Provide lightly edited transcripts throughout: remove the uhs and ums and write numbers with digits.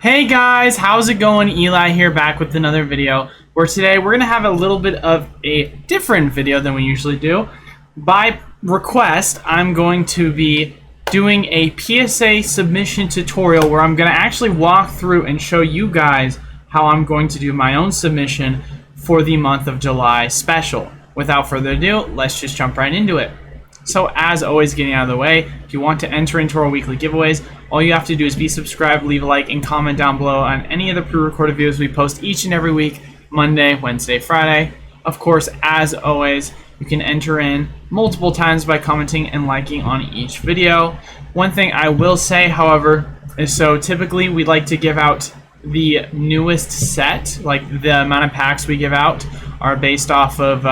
Hey guys, how's it going? Eli here, back with another video where today we're going to have a little bit of a different video than we usually do. By request, I'm going to be doing a PSA submission tutorial where I'm going to actually walk through and show you guys how I'm going to do my own submission for the month of July special. Without further ado, let's just jump right into it. So as always, getting out of the way, if you want to enter into our weekly giveaways, all you have to do is be subscribed, leave a like, and comment down below on any of the pre-recorded videos we post each and every week, Monday, Wednesday, Friday. Of course, as always, you can enter in multiple times by commenting and liking on each video. One thing I will say, however, is so typically we like to give out the newest set, like the amount of packs we give out are based off of,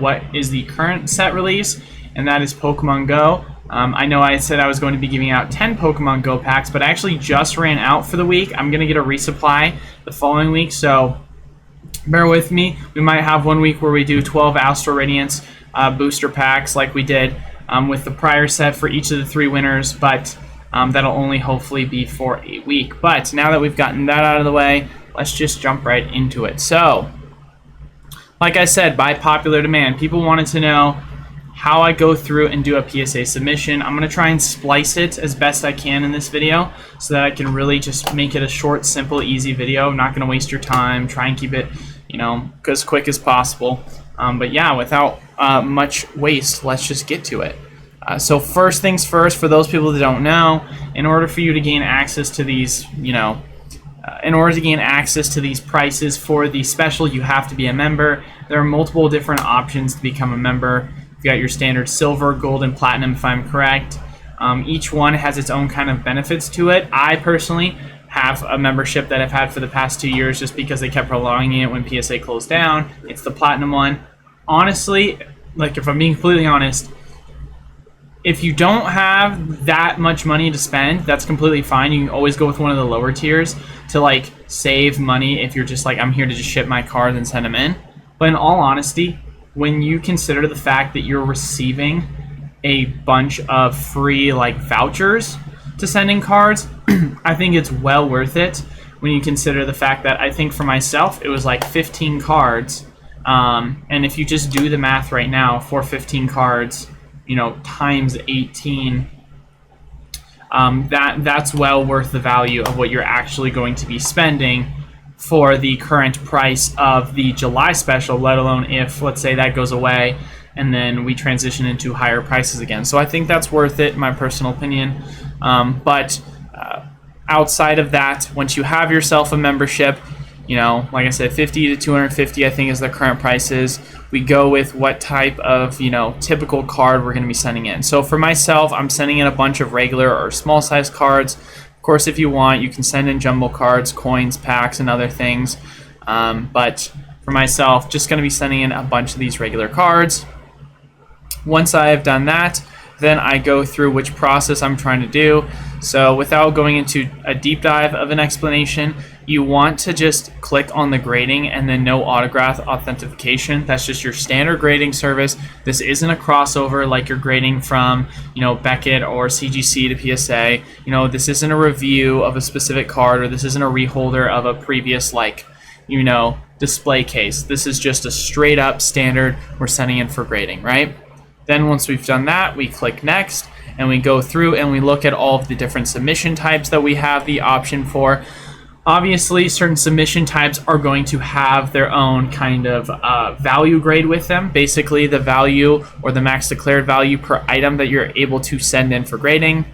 what is the current set release, and that is Pokemon Go. I know I said I was going to be giving out 10 Pokemon Go packs, but I actually just ran out for the week. I'm going to get a resupply the following week, so bear with me. We might have one week where we do 12 Astral Radiance booster packs like we did with the prior set for each of the 3 winners, but that'll only hopefully be for a week. But now that we've gotten that out of the way, let's just jump right into it. So, like I said, by popular demand, people wanted to know how I go through and do a PSA submission. I'm going to try and splice it as best I can in this video so that I can really just make it a short, simple, easy video. I'm not going to waste your time. Try and keep it, as quick as possible. But yeah, without much waste, let's just get to it. So first things first, for those people that don't know, in order for you to gain access to these, in order to gain access to these prices for the special, you have to be a member. There are multiple different options to become a member. You got your standard silver, gold, and platinum, if I'm correct. Each one has its own kind of benefits to it. I personally have a membership that I've had for the past 2 years just because they kept prolonging it when PSA closed down. It's the platinum one. Honestly, like if I'm being completely honest, if you don't have that much money to spend, that's completely fine. You can always go with one of the lower tiers to save money if you're just I'm here to just ship my cards and send them in. But in all honesty, when you consider the fact that you're receiving a bunch of free vouchers to send in cards, I think it's well worth it when you consider the fact that I think for myself it was 15 cards, and if you just do the math right now for 15 cards, times 18, that's well worth the value of what you're actually going to be spending for the current price of the July special, let alone if, let's say, that goes away and then we transition into higher prices again. So I think that's worth it, in my personal opinion. But outside of that, once you have yourself a membership, like I said, 50 to 250 I think is the current prices. We go with what type of, typical card we're going to be sending in. So for myself, I'm sending in a bunch of regular or small size cards. Of course, if you want, you can send in jumbo cards, coins, packs, and other things. But for myself, just going to be sending in a bunch of these regular cards. Once I have done that, then I go through which process I'm trying to do. So without going into a deep dive of an explanation, you want to just click on the grading and then no autograph authentication. That's just your standard grading service. This isn't a crossover like you're grading from, Beckett or CGC to PSA. This isn't a review of a specific card, or this isn't a reholder of a previous display case. This is just a straight up standard we're sending in for grading, right? Then once we've done that, we click next and we go through and we look at all of the different submission types that we have the option for. Obviously, certain submission types are going to have their own kind of value grade with them. Basically, the value or the max declared value per item that you're able to send in for grading.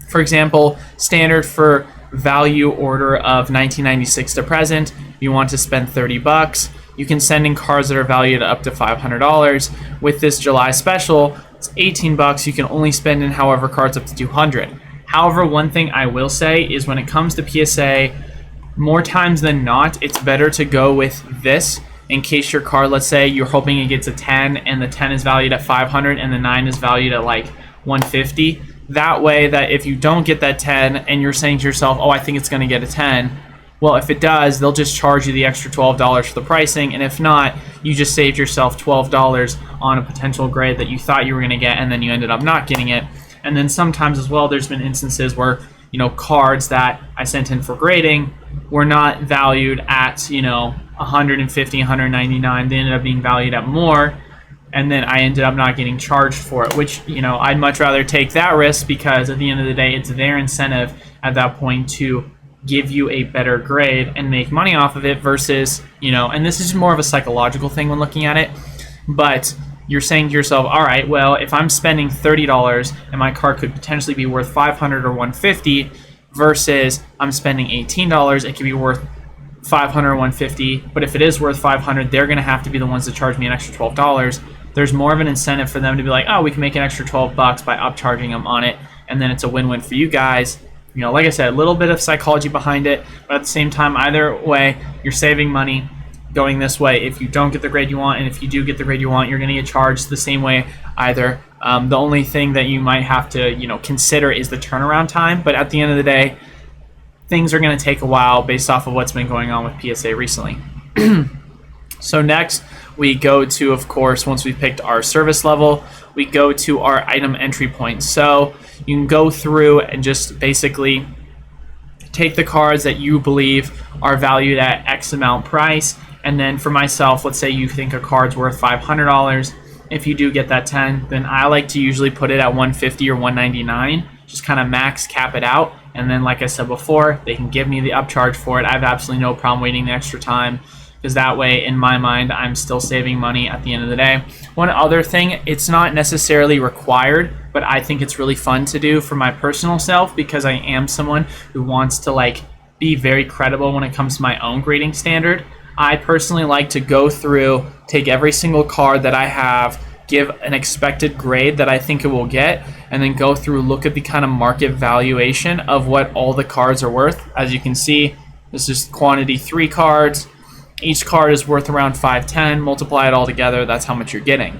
For example, standard for value order of 1996 to present, you want to spend $30. You can send in cards that are valued up to $500. With this July special, it's $18. You can only spend in however cards up to $200. However, one thing I will say is when it comes to PSA, more times than not, it's better to go with this in case your card, let's say you're hoping it gets a 10 and the 10 is valued at 500 and the 9 is valued at 150. That way that if you don't get that 10 and you're saying to yourself, oh, I think it's going to get a 10, well, if it does, they'll just charge you the extra $12 for the pricing, and if not, you just saved yourself $12 on a potential grade that you thought you were going to get and then you ended up not getting it. And then sometimes as well, there's been instances where cards that I sent in for grading were not valued at 150, 199. They ended up being valued at more, and then I ended up not getting charged for it, which I'd much rather take that risk, because at the end of the day, it's their incentive at that point to give you a better grade and make money off of it versus and this is more of a psychological thing when looking at it, but you're saying to yourself, all right, well, if I'm spending $30 and my card could potentially be worth $500 or $150 versus I'm spending $18, it could be worth $500 or $150, but if it is worth $500, they're going to have to be the ones to charge me an extra $12. There's more of an incentive for them to be like, oh, we can make an extra $12 by upcharging them on it, and then it's a win-win for you guys. Like I said, a little bit of psychology behind it, but at the same time, either way, you're saving money going this way. If you don't get the grade you want, and if you do get the grade you want, you're going to get charged the same way either. The only thing that you might have to consider is the turnaround time, but at the end of the day, things are going to take a while based off of what's been going on with PSA recently. So next we go to, of course, once we've picked our service level, we go to our item entry point. So you can go through and just basically take the cards that you believe are valued at X amount price, and then for myself, let's say you think a card's worth $500. If you do get that 10, then I like to usually put it at 150 or 199, just kind of max cap it out. And then, like I said before, they can give me the upcharge for it. I have absolutely no problem waiting the extra time, because that way, in my mind, I'm still saving money at the end of the day. One other thing, it's not necessarily required, but I think it's really fun to do for my personal self, because I am someone who wants to be very credible when it comes to my own grading standard. I personally like to go through, take every single card that I have, give an expected grade that I think it will get, and then go through, look at the kind of market valuation of what all the cards are worth. As you can see, this is quantity 3 cards. Each card is worth around 510. Multiply it all together, that's how much you're getting.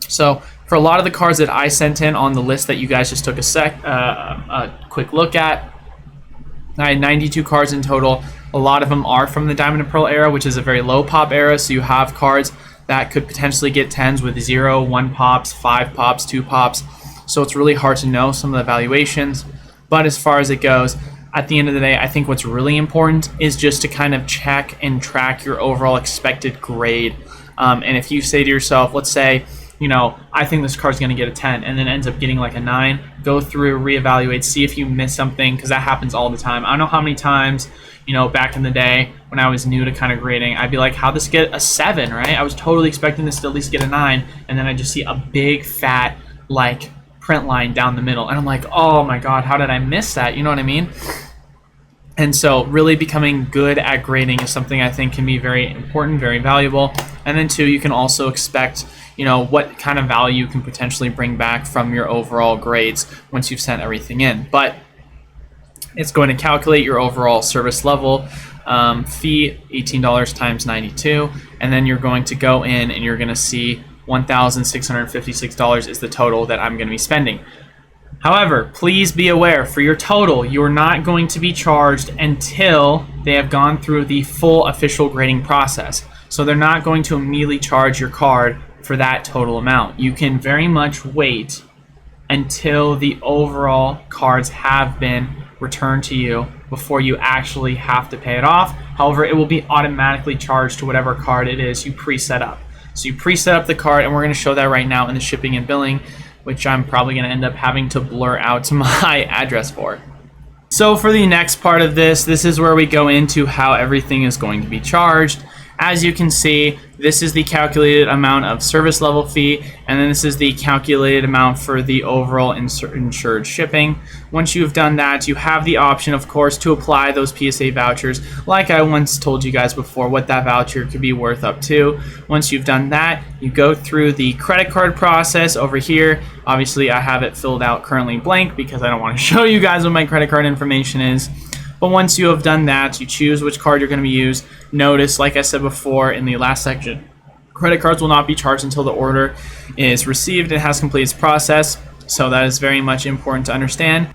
So for a lot of the cards that I sent in on the list that you guys just took a quick look at, I had 92 cards in total. A lot of them are from the Diamond and Pearl era, which is a very low pop era, so you have cards that could potentially get 10s with 0, 1 pops, 5 pops, 2 pops. So it's really hard to know some of the valuations. But as far as it goes, at the end of the day, I think what's really important is just to kind of check and track your overall expected grade. And if you say to yourself, let's say, I think this card's going to get a 10 and then ends up getting like a 9, go through, reevaluate, see if you missed something, because that happens all the time. I don't know how many times, back in the day when I was new to kind of grading, I'd be like, how'd this get a 7, right? I was totally expecting this to at least get a 9, and then I just see a big fat print line down the middle, and I'm like, oh my god, how did I miss that? You know what I mean? And so really becoming good at grading is something I think can be very important, very valuable. And then 2, you can also expect what kind of value you can potentially bring back from your overall grades once you've sent everything in. But it's going to calculate your overall service level fee, $18 times 92, and then you're going to go in and you're going to see $1,656 is the total that I'm going to be spending. However, please be aware, for your total, you're not going to be charged until they have gone through the full official grading process. So they're not going to immediately charge your card for that total amount. You can very much wait until the overall cards have been returned to you before you actually have to pay it off. However, it will be automatically charged to whatever card it is you pre-set up. So you pre-set up the card, and we're going to show that right now in the shipping and billing, which I'm probably going to end up having to blur out my address for. So for the next part of this is where we go into how everything is going to be charged. As you can see, this is the calculated amount of service level fee, and then this is the calculated amount for the overall insured shipping. Once you've done that, you have the option, of course, to apply those PSA vouchers, like I once told you guys before, what that voucher could be worth up to. Once you've done that, you go through the credit card process over here. Obviously, I have it filled out currently blank because I don't want to show you guys what my credit card information is. But once you have done that, you choose which card you're going to be used. Notice, like I said before in the last section, credit cards will not be charged until the order is received and has completed its process. So that is very much important to understand.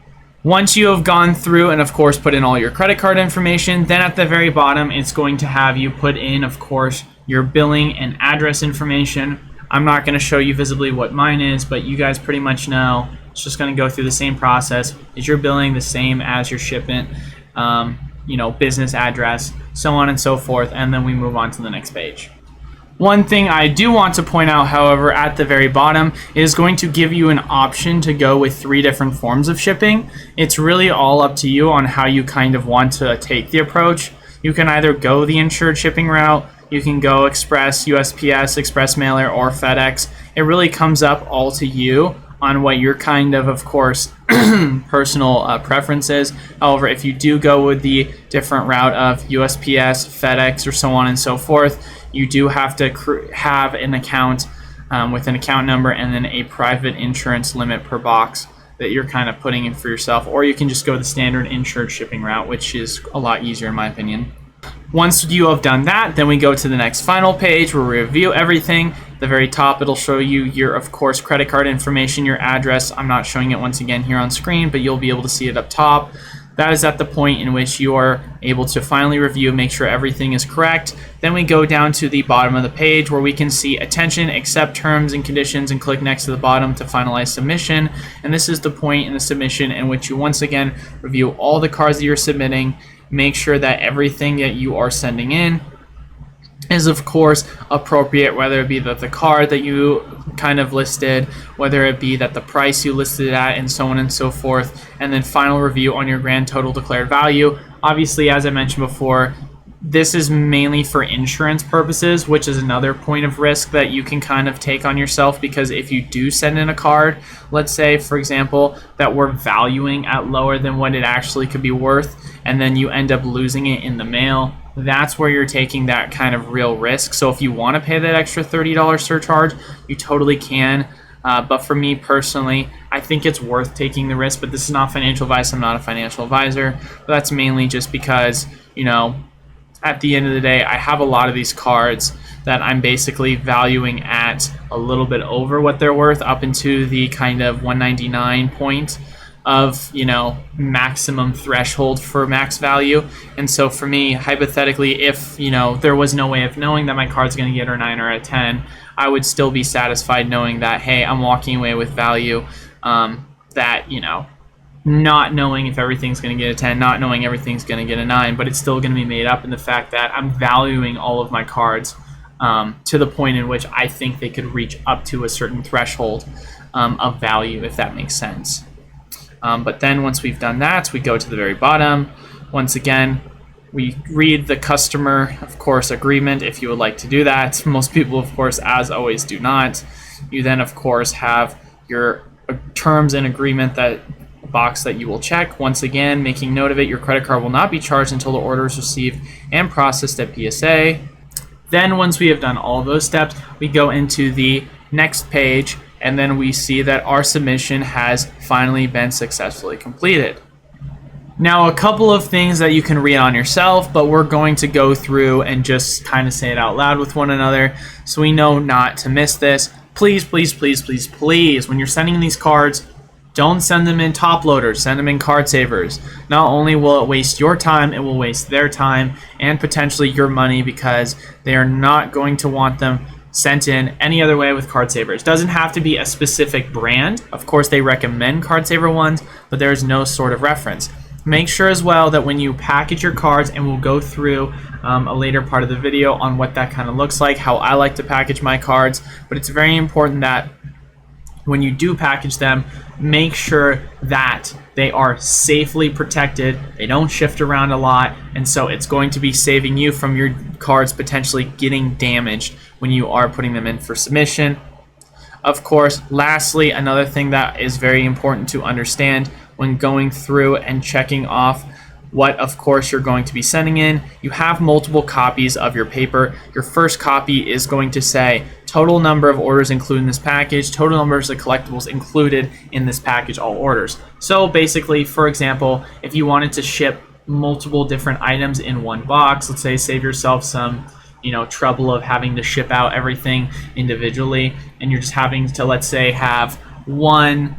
Once you have gone through and, of course, put in all your credit card information, then at the very bottom, it's going to have you put in, of course, your billing and address information. I'm not going to show you visibly what mine is, but you guys pretty much know It's just going to go through the same process. Is your billing the same as your shipment, business address, so on and so forth, and then we move on to the next page. One thing I do want to point out, however, at the very bottom is going to give you an option to go with 3 different forms of shipping. It's really all up to you on how you kind of want to take the approach. You can either go the insured shipping route, you can go Express, USPS, Express Mailer, or FedEx. It really comes up all to you on what your kind of course, personal preferences. However, if you do go with the different route of USPS, FedEx, or so on and so forth, you do have to have an account with an account number and then a private insurance limit per box that you're kind of putting in for yourself. Or you can just go the standard insured shipping route, which is a lot easier in my opinion. Once you have done that, then we go to the next final page where we review everything. At the very top, it'll show you your, of course, credit card information, your address. I'm not showing it once again here on screen, but you'll be able to see it up top. That is at the point in which you are able to finally review, make sure everything is correct. Then we go down to the bottom of the page where we can see attention, accept terms and conditions, and click next to the bottom to finalize submission. And this is the point in the submission in which you once again review all the cards that you're submitting, make sure that everything that you are sending in is of course appropriate, whether it be that the card that you kind of listed, whether it be that the price you listed it at, and so on and so forth. And then final review on your grand total declared value. Obviously, as I mentioned before, this is mainly for insurance purposes, which is another point of risk that you can kind of take on yourself, because if you do send in a card, let's say for example that we're valuing at lower than what it actually could be worth, and then you end up losing it in the mail, that's where you're taking that kind of real risk. So if you want to pay that extra $30 surcharge, you totally can. But for me personally, I think it's worth taking the risk. But this is not financial advice. I'm not a financial advisor. But that's mainly just because, at the end of the day, I have a lot of these cards that I'm basically valuing at a little bit over what they're worth, up into the kind of 199 point of maximum threshold for max value. And so for me, hypothetically, if there was no way of knowing that my card's going to get a 9 or a 10, I would still be satisfied knowing that, hey, I'm walking away with value, that not knowing if everything's going to get a 10, not knowing everything's going to get a 9, but it's still going to be made up in the fact that I'm valuing all of my cards to the point in which I think they could reach up to a certain threshold of value, if that makes sense. But then once we've done that, we go to the very bottom. Once again, we read the customer, of course, agreement if you would like to do that. Most people, of course, as always, do not. You then, of course, have your terms and agreement, that box that you will check. Once again, making note of it, your credit card will not be charged until the order is received and processed at PSA. Then once we have done all of those steps, we go into the next page, and then we see that our submission has finally been successfully completed. Now, a couple of things that you can read on yourself, but we're going to go through and just kind of say it out loud with one another so we know not to miss this. Please, please, please, please, please, when you're sending these cards, don't send them in top loaders, send them in card savers. Not only will it waste your time, it will waste their time and potentially your money, because they are not going to want them sent in any other way with card savers. Doesn't have to be a specific brand. Of course, they recommend card saver ones, but there's no sort of reference. Make sure as well that when you package your cards, and we'll go through a later part of the video on what that kind of looks like, how I like to package my cards, but it's very important that when you do package them, make sure that they are safely protected, they don't shift around a lot, and so it's going to be saving you from your cards potentially getting damaged when you are putting them in for submission. Of course, lastly, another thing that is very important to understand when going through and checking off what, of course, you're going to be sending in, you have multiple copies of your paper. Your first copy is going to say total number of orders included in this package, total numbers of collectibles included in this package, all orders. So basically, for example, if you wanted to ship multiple different items in one box, let's say save yourself some trouble of having to ship out everything individually, and you're just having to, let's say, have one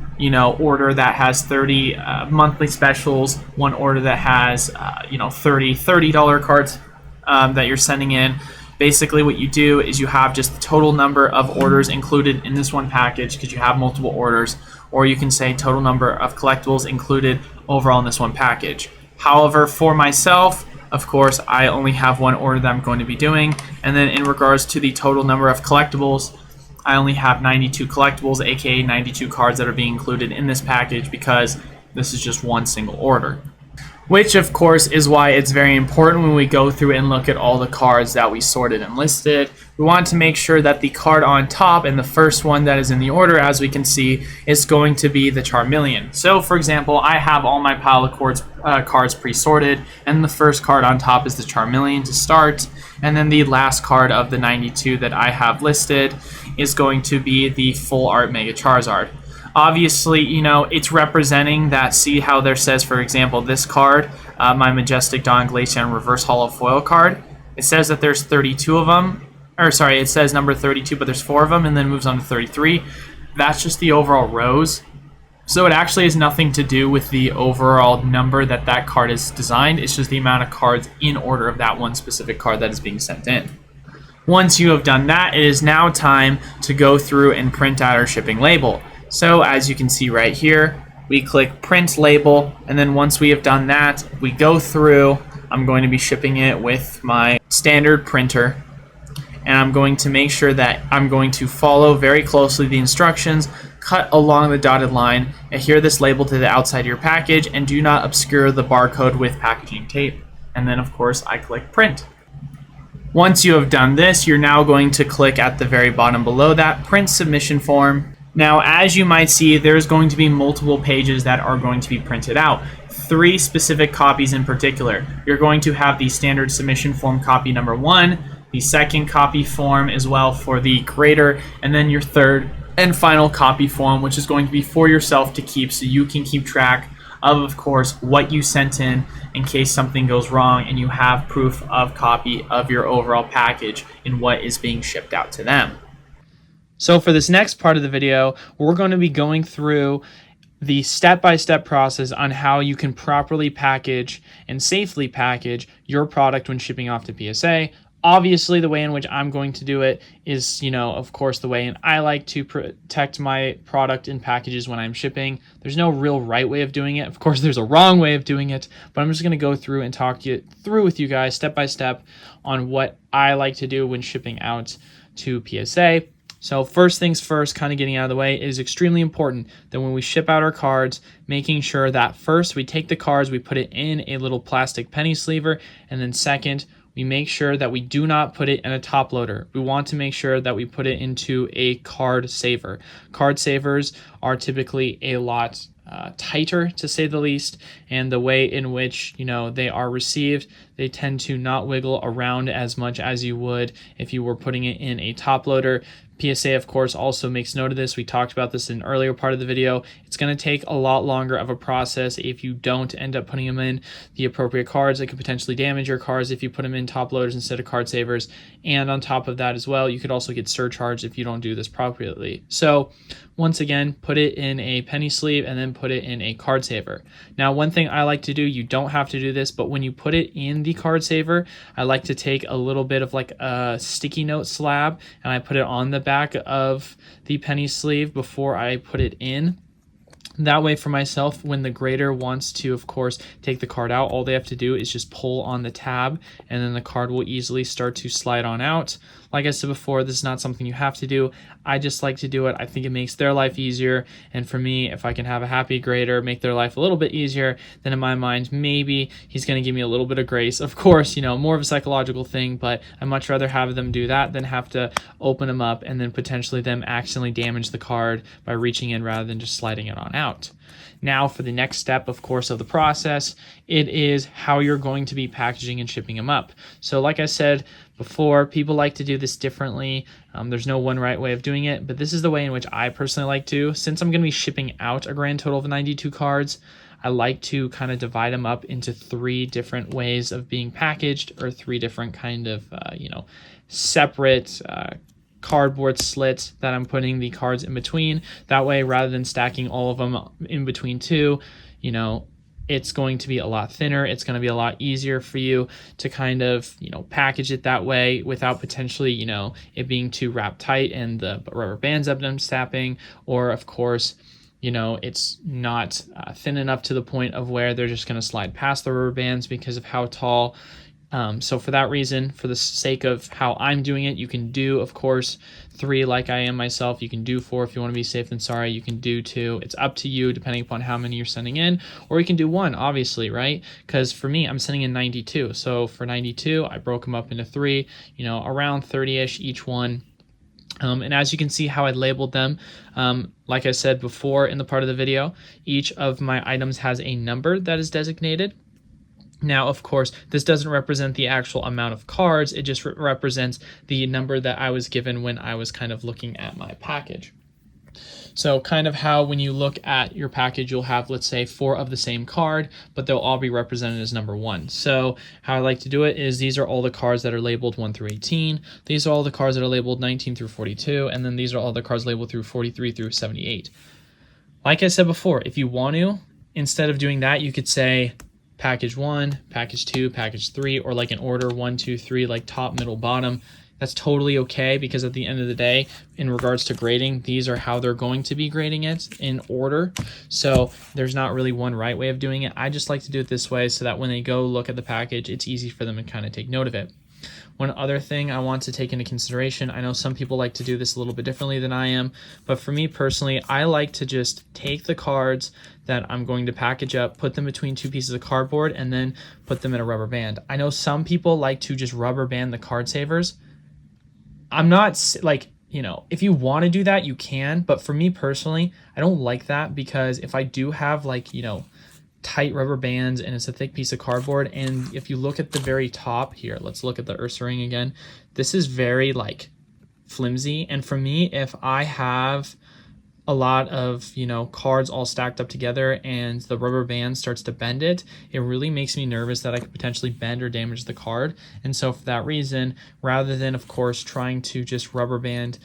order that has 30 monthly specials, one order that has $30 cards that you're sending in. Basically what you do is you have just the total number of orders included in this one package, because you have multiple orders. or you can say total number of collectibles included overall in this one package. However, for myself, of course, I only have one order that I'm going to be doing, and then in regards to the total number of collectibles, I only have 92 collectibles, aka 92 cards that are being included in this package because this is just one single order. Which, of course, is why it's very important when we go through and look at all the cards that we sorted and listed. We want to make sure that the card on top and the first one that is in the order, as we can see, is going to be the Charmeleon. So, for example, I have all my pile of cards pre-sorted, and the first card on top is the Charmeleon to start, and then the last card of the 92 that I have listed is going to be the Full Art Mega Charizard. Obviously, you know, it's representing that. See how there says, for example, this card, my Majestic Dawn Glaceon Reverse Holo Foil card. It says that there's 32 of them. Or, sorry, it says number 32, but there's 4 of them, and then moves on to 33. That's just the overall rows. So it actually has nothing to do with the overall number that that card is designed. It's just the amount of cards in order of that one specific card that is being sent in. Once you have done that, it is now time to go through and print out our shipping label. So as you can see right here, we click print label, and then once we have done that, we go through. I'm going to be shipping it with my standard printer, and I'm going to make sure that I'm going to follow very closely the instructions, cut along the dotted line, adhere this label to the outside of your package, and do not obscure the barcode with packaging tape. And then of course I click print. Once you have done this, you're now going to click at the very bottom below that, print submission form. Now, as you might see, there's going to be multiple pages that are going to be printed out. 3 specific copies in particular. You're going to have the standard submission form copy number 1, the second copy form as well for the creator, and then your third and final copy form, which is going to be for yourself to keep so you can keep track of course, what you sent in case something goes wrong and you have proof of copy of your overall package and what is being shipped out to them. So for this next part of the video, we're going to be going through the step-by-step process on how you can properly package and safely package your product when shipping off to PSA. Obviously, the way in which I'm going to do it is, of course, the way I like to protect my product in packages when I'm shipping. There's no real right way of doing it. Of course, there's a wrong way of doing it, but I'm just going to go through and talk you through with you guys step by step on what I like to do when shipping out to PSA. So first things first, kind of getting out of the way, it is extremely important that when we ship out our cards, making sure that first we take the cards, we put it in a little plastic penny sleever, and then second, we make sure that we do not put it in a top loader. We want to make sure that we put it into a card saver. Card savers are typically a lot tighter, to say the least, and the way in which they are received, they tend to not wiggle around as much as you would if you were putting it in a top loader. PSA, of course, also makes note of this. We talked about this in an earlier part of the video. It's going to take a lot longer of a process if you don't end up putting them in the appropriate cards. It could potentially damage your cards if you put them in top loaders instead of card savers. And on top of that as well, you could also get surcharged if you don't do this properly. So once again, put it in a penny sleeve and then put it in a card saver. Now, one thing I like to do, you don't have to do this, but when you put it in the card saver, I like to take a little bit of like a sticky note slab and I put it on the back of the penny sleeve before I put it in. That way for myself, when the grader wants to, of course, take the card out, all they have to do is just pull on the tab and then the card will easily start to slide on out. Like I said before, this is not something you have to do. I just like to do it. I think it makes their life easier. And for me, if I can have a happy grader, make their life a little bit easier, then in my mind, maybe he's going to give me a little bit of grace. Of course, more of a psychological thing, but I'd much rather have them do that than have to open them up and then potentially them accidentally damage the card by reaching in rather than just sliding it on out. Now for the next step, of course, of the process, it is how you're going to be packaging and shipping them up. So like I said before, people like to do this differently. There's no one right way of doing it, but this is the way in which I personally like to. Since I'm going to be shipping out a grand total of 92 cards, I like to kind of divide them up into 3 different ways of being packaged, or 3 different kind of, separate cardboard slits that I'm putting the cards in between. That way, rather than stacking all of them in between 2, it's going to be a lot thinner. It's going to be a lot easier for you to kind of, package it that way without potentially, it being too wrapped tight and the rubber bands up them snapping, or of course, you know, it's not thin enough to the point of where they're just going to slide past the rubber bands because of how tall. So for that reason, for the sake of how I'm doing it, you can do, of course, 3 like I am myself. You can do 4 if you want to be safe than sorry. You can do 2. It's up to you depending upon how many you're sending in. Or you can do 1, obviously, right? Because for me, I'm sending in 92. So for 92, I broke them up into 3, you know, around 30-ish each one. And as you can see how I labeled them, like I said before in the part of the video, each of my items has a number that is designated. Now, of course, this doesn't represent the actual amount of cards. It just represents the number that I was given when I was kind of looking at my package. So kind of how when you look at your package, you'll have, let's say, 4 of the same card, but they'll all be represented as number 1. So how I like to do it is these are all the cards that are labeled 1 through 18. These are all the cards that are labeled 19 through 42. And then these are all the cards labeled through 43 through 78. Like I said before, if you want to, instead of doing that, you could say package 1, package 2, package 3, or like in order 1, 2, 3, like top, middle, bottom. That's totally okay, because at the end of the day, in regards to grading, these are how they're going to be grading it in order. So there's not really one right way of doing it. I just like to do it this way so that when they go look at the package, it's easy for them to kind of take note of it. One other thing I want to take into consideration, I know some people like to do this a little bit differently than I am, but for me personally, I like to just take the cards that I'm going to package up, put them between 2 pieces of cardboard, and then put them in a rubber band. I know some people like to just rubber band the card savers. I'm not like, you know, if you want to do that, you can, but for me personally, I don't like that, because if I do have like, you know, tight rubber bands and it's a thick piece of cardboard, and if you look at the very top here, let's look at the Ursa ring again, this is very like flimsy. And for me, if I have a lot of, you know, cards all stacked up together and the rubber band starts to bend it, it really makes me nervous that I could potentially bend or damage the card. And so for that reason, rather than of course trying to just rubber band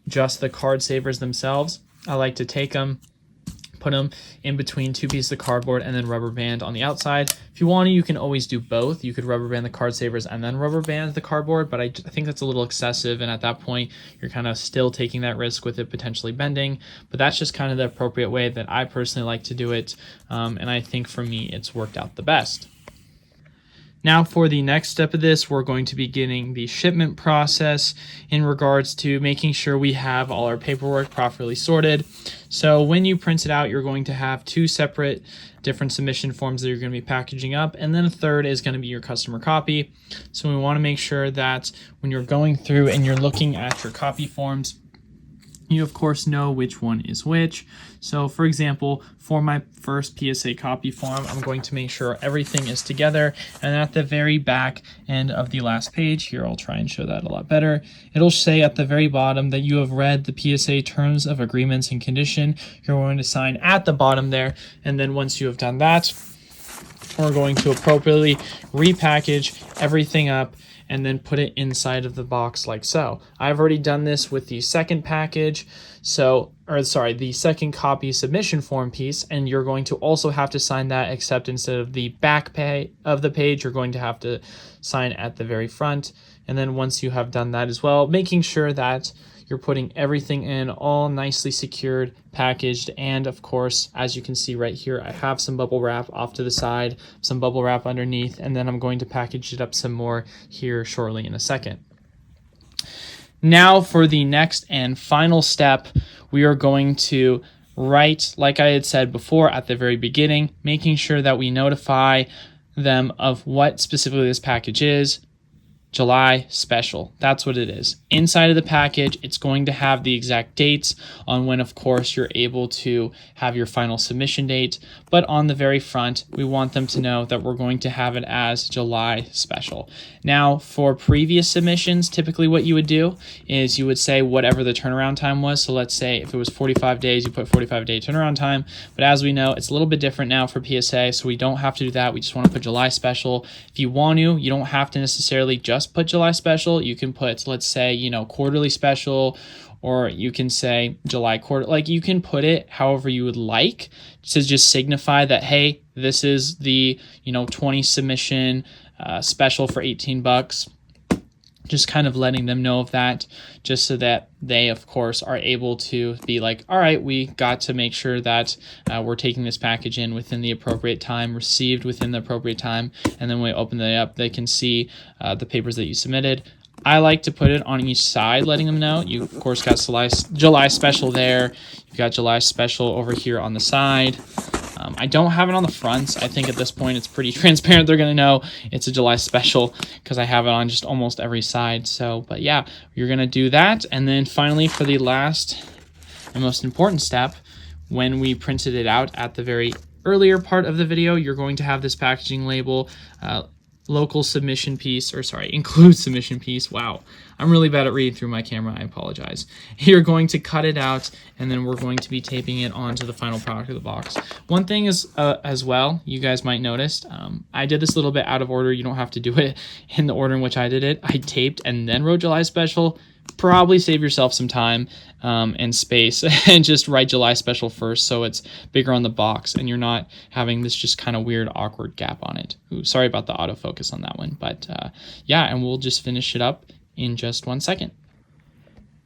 just the card savers themselves, I like to take them, put them in between 2 pieces of cardboard, and then rubber band on the outside. If you want to, you can always do both. You could rubber band the card savers and then rubber band the cardboard, but I think that's a little excessive, and at that point you're kind of still taking that risk with it potentially bending. But that's just kind of the appropriate way that I personally like to do it, and I think for me it's worked out the best. Now for the next step of this, we're going to be getting the shipment process in regards to making sure we have all our paperwork properly sorted. So when you print it out, you're going to have 2 separate different submission forms that you're going to be packaging up, and then a third is going to be your customer copy. So we want to make sure that when you're going through and you're looking at your copy forms, you of course know which one is which. So for example, for my first PSA copy form, I'm going to make sure everything is together, and at the very back end of the last page here, I'll try and show that a lot better, it'll say at the very bottom that you have read the PSA terms of agreements and condition. You're going to sign at the bottom there, and then once you have done that, we're going to appropriately repackage everything up and then put it inside of the box like so. I've already done this with the second package, the second copy submission form piece, and you're going to also have to sign that, except instead of the back of the page, you're going to have to sign at the very front. And then once you have done that as well, making sure that you're putting everything in all nicely secured, packaged, and of course, as you can see right here, I have some bubble wrap off to the side, some bubble wrap underneath, and then I'm going to package it up some more here shortly in a second. Now for the next and final step, we are going to write, like I had said before at the very beginning, making sure that we notify them of what specifically this package is. July special. That's what it is. Inside of the package, it's going to have the exact dates on when, of course, you're able to have your final submission date. But on the very front, we want them to know that we're going to have it as July special. Now, for previous submissions, typically what you would do is you would say whatever the turnaround time was. So let's say if it was 45 days, you put 45-day turnaround time. But as we know, it's a little bit different now for PSA, so we don't have to do that. We just want to put July special. If you want to, you don't have to necessarily just put July special. You can put, let's say, quarterly special, or you can say July quarter. Like, you can put it however you would like to just signify that, hey, this is the 20 submission special for $18. just kind of letting them know of that, just so that they, of course, are able to be like, all right, we got to make sure that we're taking this package in within the appropriate time, received within the appropriate time, and then when we open it up, they can see the papers that you submitted. I like to put it on each side, letting them know. You, of course, got July special there. You've got July special over here on the side. I don't have it on the fronts. I think at this point it's pretty transparent. They're going to know it's a July special because I have it on just almost every side. So, but yeah, you're going to do that. And then finally, for the last and most important step, when we printed it out at the very earlier part of the video, you're going to have this packaging label, local submission piece, or sorry, include submission piece. Wow, I'm really bad at reading through my camera. I apologize. You're going to cut it out, and then we're going to be taping it onto the final product of the box. One thing is, as well, you guys might notice, I did this a little bit out of order. You don't have to do it in the order in which I did it. I taped and then wrote July special. Probably save yourself some time and space and just write July special first so it's bigger on the box and you're not having this just kind of weird awkward gap on it. Ooh, sorry about the autofocus on that one, but yeah, and we'll just finish it up in just 1 second.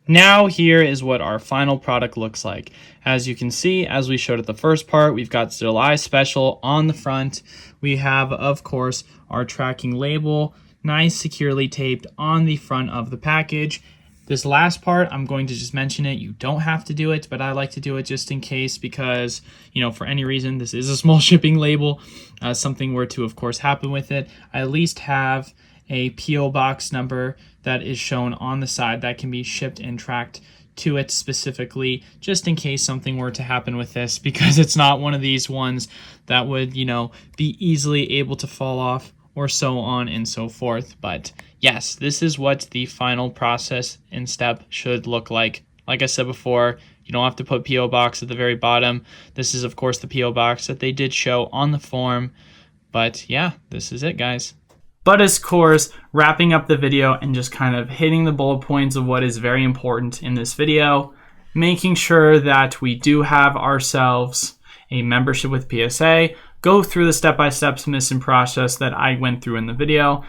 Now here is what our final product looks like. As you can see, as we showed at the first part, we've got July special on the front. We have, of course, our tracking label, nice securely taped on the front of the package. This last part, I'm going to just mention it. You don't have to do it, but I like to do it just in case because, you know, for any reason, this is a small shipping label. Something were to, of course, happen with it. I at least have a P.O. box number that is shown on the side that can be shipped and tracked to it specifically, just in case something were to happen with this, because it's not one of these ones that would, you know, be easily able to fall off or so on and so forth. But yes, this is what the final process and step should look like. Like I said before, you don't have to put P.O. box at the very bottom. This is, of course, the P.O. box that they did show on the form. But yeah, this is it, guys. But of course, wrapping up the video and just kind of hitting the bullet points of what is very important in this video, making sure that we do have ourselves a membership with PSA, go through the step-by-step submission process that I went through in the video.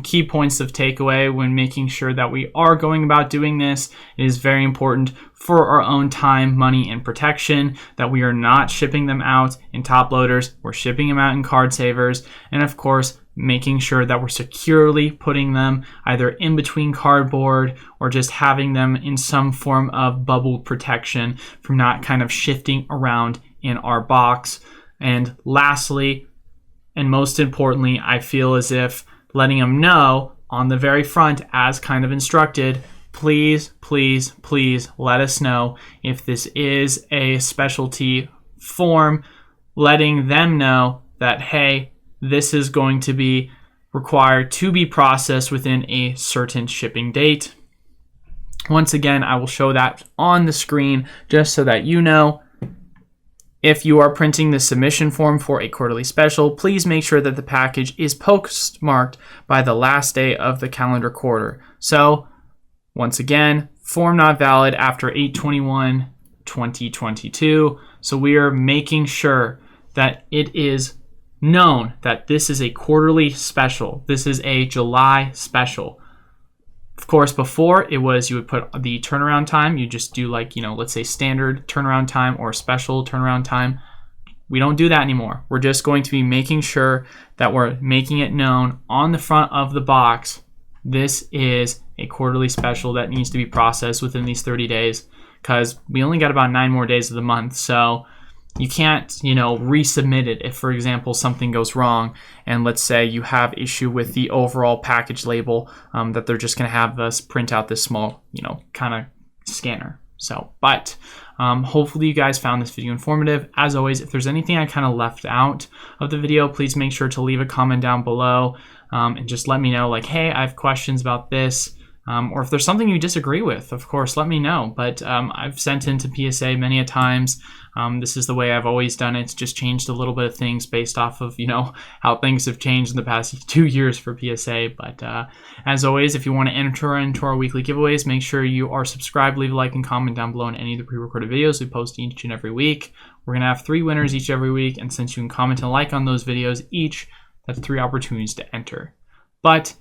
Key points of takeaway when making sure that we are going about doing this. It is very important for our own time, money, and protection that we are not shipping them out in top loaders. We're shipping them out in card savers. And of course, making sure that we're securely putting them either in between cardboard or just having them in some form of bubbled protection from not kind of shifting around in our box. And lastly, and most importantly, I feel as if letting them know on the very front, as kind of instructed, please, please, please let us know if this is a specialty form, letting them know that, hey, this is going to be required to be processed within a certain shipping date. Once again, I will show that on the screen just so that you know. If you are printing the submission form for a quarterly special, please make sure that the package is postmarked by the last day of the calendar quarter. So, once again, form not valid after 8/21/2022. So we are making sure that it is known that this is a quarterly special. This is a July special. Of course, before it was you would put the turnaround time. You just do like, you know, let's say standard turnaround time or special turnaround time. We don't do that anymore. We're just going to be making sure that we're making it known on the front of the box. This is a quarterly special that needs to be processed within these 30 days because we only got about 9 more days of the month. So you can't, you know, resubmit it if, for example, something goes wrong and let's say you have issue with the overall package label, that they're just going to have us print out this small, you know, kind of scanner. So, but hopefully you guys found this video informative. As always, if there's anything I kind of left out of the video, please make sure to leave a comment down below and just let me know, like, hey, I have questions about this. Or if there's something you disagree with, of course, let me know. But I've sent into PSA many a times. This is the way I've always done it. It's just changed a little bit of things based off of, you know, how things have changed in the past 2 years for PSA. But as always, if you want to enter into our weekly giveaways, make sure you are subscribed, leave a like and comment down below on any of the pre-recorded videos we post each and every week. We're going to have 3 winners each every week. And since you can comment and like on those videos each, that's 3 opportunities to enter. But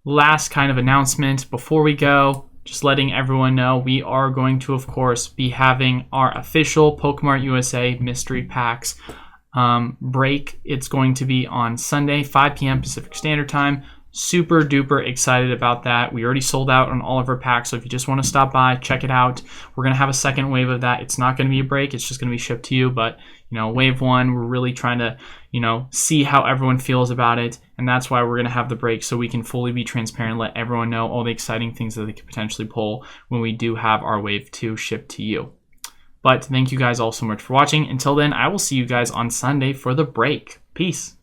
last kind of announcement before we go, just letting everyone know we are going to, of course, be having our official PokemartUSA mystery packs break. It's going to be on Sunday, 5 p.m. Pacific Standard Time. Super duper excited about that. We already sold out on all of our packs, so if you just want to stop by, check it out. We're going to have a second wave of that. It's not going to be a break. It's just going to be shipped to you, but wave 1, we're really trying to see how everyone feels about it, and that's why we're going to have the break, so we can fully be transparent, let everyone know all the exciting things that they could potentially pull when we do have our wave 2 shipped to you. But thank you guys all so much for watching. Until then, I will see you guys on Sunday for the break. Peace.